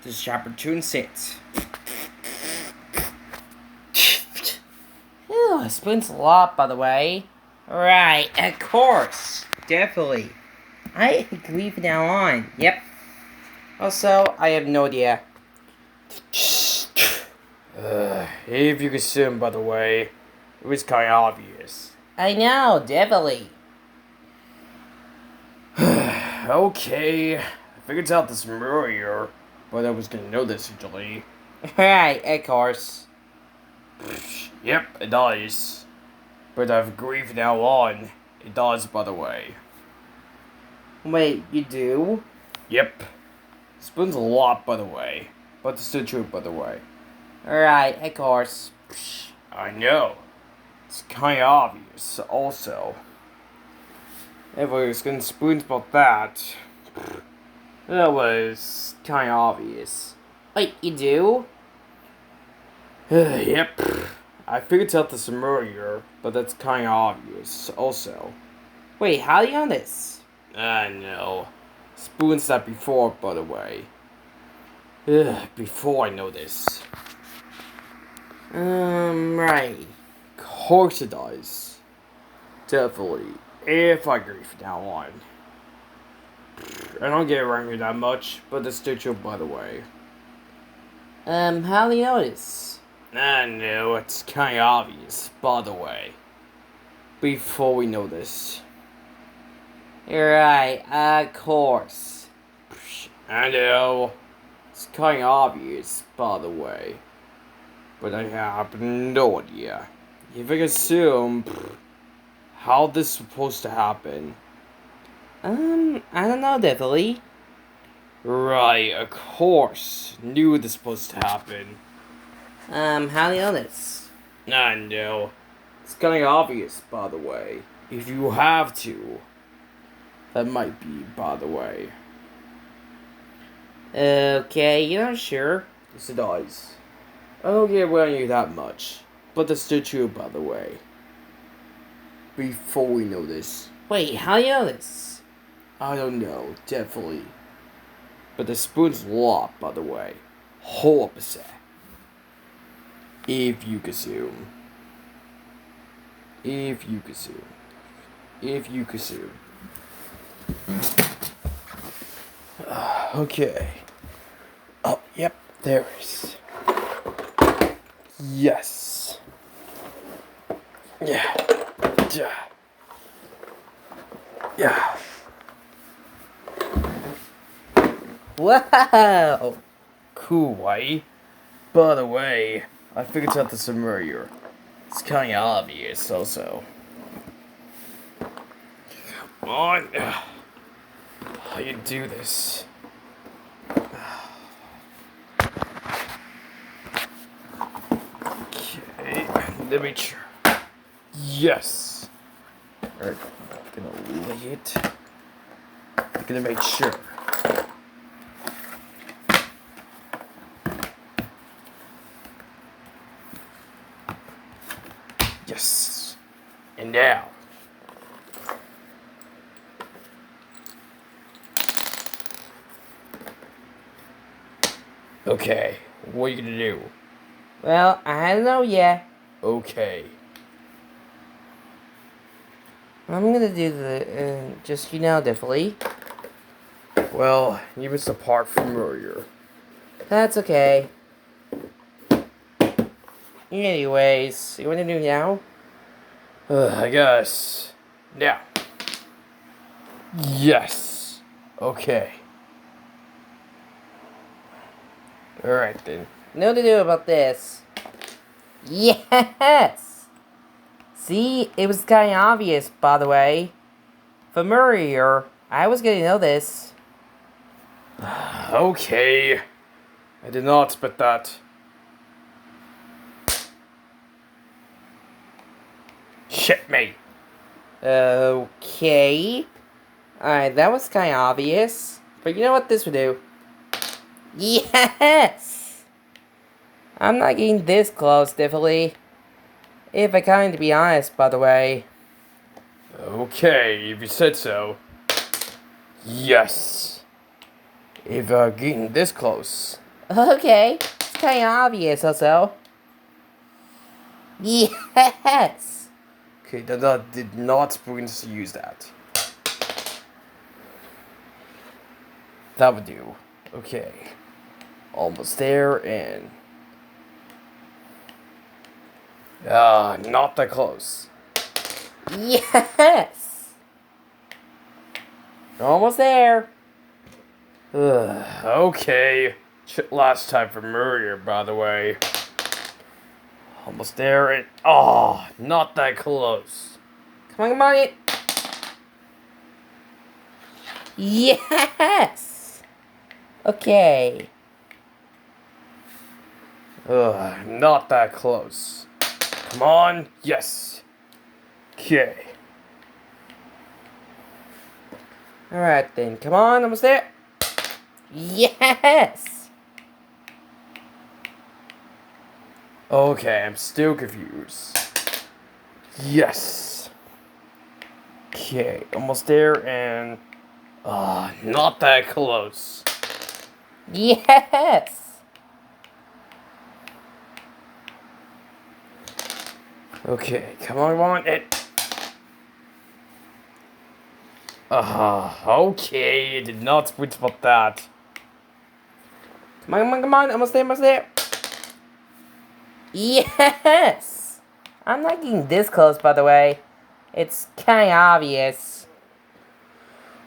This is chapter 2 and 6. Ew, it spoons a lot, by the way. Right, of course. Definitely. I agree from now on. Yep. Also, I have no idea. If you could assume, by the way, it was kind of obvious. I know, definitely. Okay, I figured out this from earlier, but I was gonna know this usually. Right, of course. Yep, it does. But I've agreed from now on, it does, by the way. Wait, you do? Yep. Spoons a lot, by the way. But it's still true, by the way. Right, of course. I know. It's kind of obvious, also. If I was gonna spoons about that, that was kind of obvious. Wait, you do? Yep. I figured out this from earlier, but that's kind of obvious, also. Wait, how do you know this? I know. Spoons that before, by the way. Before I know this. Right. Of course it does. Definitely. If I agree from now on. I don't get around here that much, but it's still true, by the way. How do you know this? I know, it's kind of obvious, by the way. Before we know this. Right, of course. I know. It's kind of obvious, by the way. But I have no idea. If I can assume how this is supposed to happen. I don't know, definitely. Right, of course. Knew this was supposed to happen. How do you know this? I know. It's kind of obvious, by the way. If you have to. That might be, by the way. Okay, you're not sure. Yes, it does. I don't get around you that much. But that's still true, by the way. Before we know this. Wait, how do you know this? I don't know, definitely. But the spoon's a lot, by the way. Whole opposite. If you consume. If you consume. If you consume. Okay. Oh, yep, there is. Yes. Yeah. Yeah. Yeah. Wow! Cool, right? By the way, I figured out this from earlier. It's kind of obvious, also. Come on. How you do this? Okay, let me try. Yes. Alright, I'm gonna lay it. I'm gonna make sure. Yes. And now. Okay, what are you gonna do? Well, I don't know yet. Okay. I'm gonna do the, just, definitely. Well, you missed a part from earlier. That's okay. Anyways, you wanna do now? I guess. Now. Yes. Okay. Alright then. No to do about this. Yes! See, it was kinda obvious, by the way. From earlier, I was gonna know this. Okay. I did not expect that. Shit me. Okay. Alright, that was kinda obvious. But you know what this would do? Yes! I'm not getting this close, definitely. If I kind to be honest, by the way. Okay, if you said so. Yes. If getting this close. Okay, it's kind of obvious also. Yes! Okay, that did not use that. That would do. Okay. Almost there, and... not that close. Yes! Almost there. Okay. Last time for Murrier, by the way. Almost there, and... Oh, not that close. Come on, come on. Yes! Okay. Not that close. Come on. Yes. Okay. Alright then, come on, almost there. Yes! Okay, I'm still confused. Yes. Okay, almost there, and... not that close. Yes! Okay, come on, it... okay, it did not switch about that. Come on, come on, come on, almost there, almost there. Yes! I'm not getting this close, by the way. It's kinda obvious.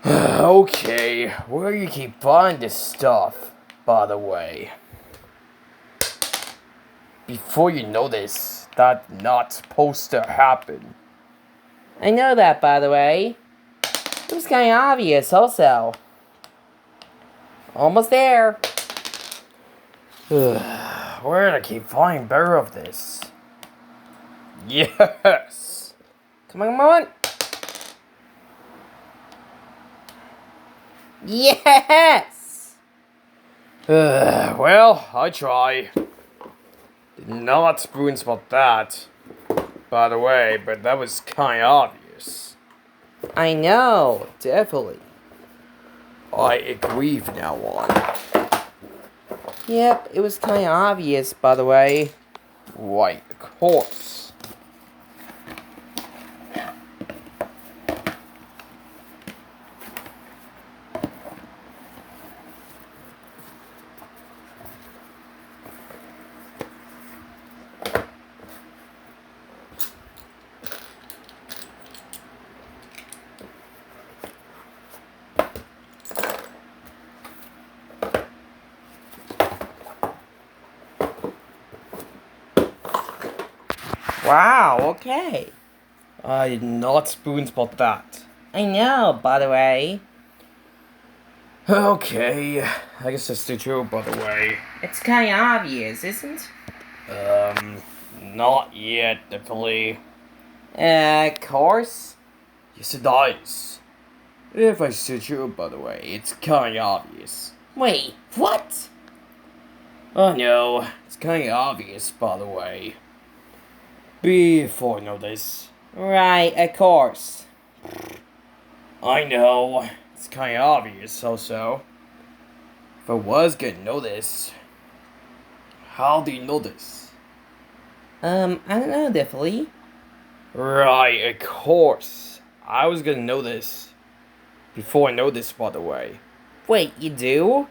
Okay, where do you keep finding this stuff, by the way? Before you know this, that's not supposed to happen. I know that, by the way. It was kinda obvious, also. Almost there. Where do I keep finding better of this? Yes! Come on, come on. Yes! Well, I try. Did not spoon spot that, by the way, but that was kinda obvious. I know, definitely. I agree from now on. Yep, it was kinda obvious, by the way. Right, of course. Wow, okay. I did not spoon spot that. I know, by the way. Okay, I guess that's the true, by the way. It's kinda obvious, isn't? Not yet, definitely. Of course. Yes, it is. If I say true, by the way, it's kinda obvious. Wait, what? Oh no, it's kinda obvious, by the way. Before I know this. Right, of course. I know, it's kinda obvious also. If I was gonna know this, how do you know this? I don't know, definitely. Right, of course. I was gonna know this. Before I know this, by the way. Wait, you do?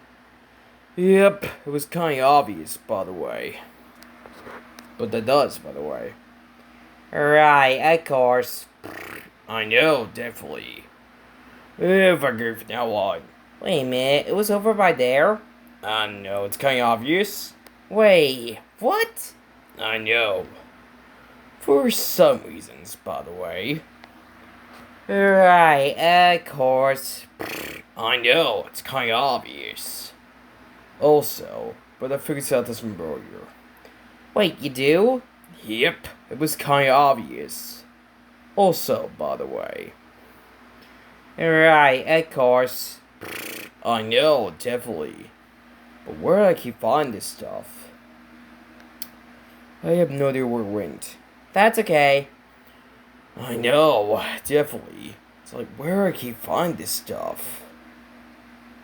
Yep, it was kinda obvious, by the way. But that does, by the way. Right, of course. I know, definitely. If I go from now on. Wait a minute, it was over by there? I know, it's kinda obvious. Wait, what? I know. For some reasons, by the way. Right, of course. I know, it's kinda obvious. Also, but I figured out this from earlier. Wait, you do? Yep, it was kinda obvious. Also, by the way. Right, of course. I know, definitely. But where do I keep finding this stuff? I have no idea where it went. That's okay. I know, definitely. It's like, where do I keep finding this stuff?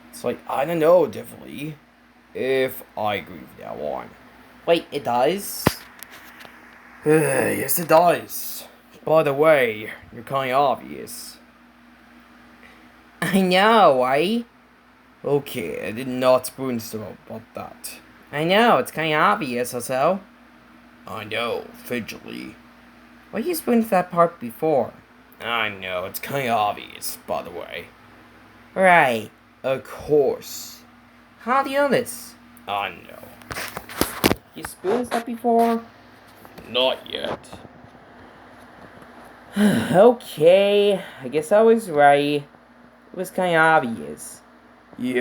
It's like, I don't know, definitely. if I agree with that one. Wait, it does? Yes, it does. By the way, you're kind of obvious. I know, right? Okay, I did not brainstorm about that. I know, it's kind of obvious also. I know, fidgety. Why you spoon that part before? I know, it's kind of obvious, by the way. Right. Of course. How do you know this? I know. You spooned that before? Not yet. Okay, I guess I was right. It was kind of obvious.